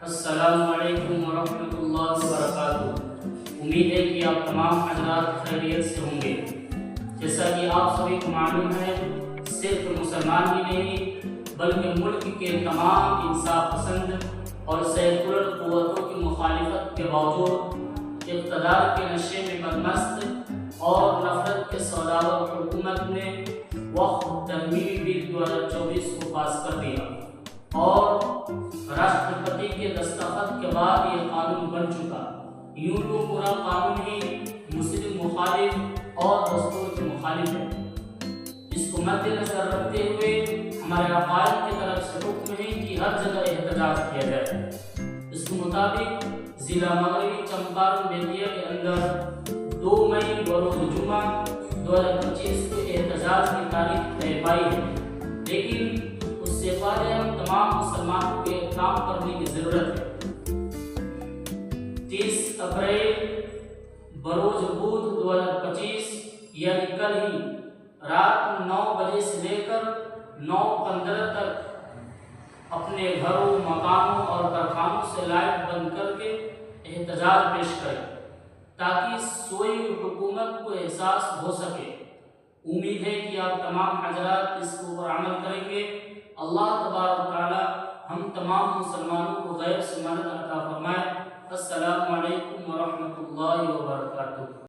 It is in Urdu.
السلام علیکم ورحمۃ اللہ وبرکاتہ۔ امید ہے کہ آپ تمام حضرات خیریت سے ہوں گے۔ جیسا کہ آپ سبھی کو معلوم ہے، صرف مسلمان ہی نہیں بلکہ ملک کے تمام انصاف پسند اور سیکولر قوتوں کی مخالفت کے باوجود اقتدار کے نشے میں بدمست اور نفرت کے سوداگر حکومت نے وقف ترمیمی بل 2024 کو پاس کر دیا اور راشٹرپتی کے دستخط کے بعد یہ قانون بن چکا۔ یوں تو پورا قانون ہی مسلم مخالف اور دستور کے مخالف ہے۔ اس کو مد نظر رکھتے ہوئے ہمارے عقائد کی طرف سے حکم ہے کہ ہر جگہ احتجاج کیا جائے۔ اس کے مطابق ضلع مغربی چمپارن بیتیا کے اندر 2 مئی بروز جمعہ 2025 کو احتجاج کی تاریخ طے پائی ہے، لیکن اس سے پہلے ہم تمام مسلمانوں کے کام کرنے کی ضرورت ہے۔ 30 اپریل بروز بدھ 2025 یعنی کل ہی رات 9 بجے سے لے کر 9:15 تک اپنے گھروں، مکانوں اور کارخانوں سے لائٹ بند کر کے احتجاج پیش کریں تاکہ سوئی حکومت کو احساس ہو سکے۔ امید ہے کہ آپ تمام حضرات اس کے اوپر عمل کریں گے۔ اللہ تبارک و تعالی ہم تمام مسلمانوں کو غیب سے مدد عطا فرمائے۔ السلام علیکم ورحمۃ اللہ وبرکاتہ۔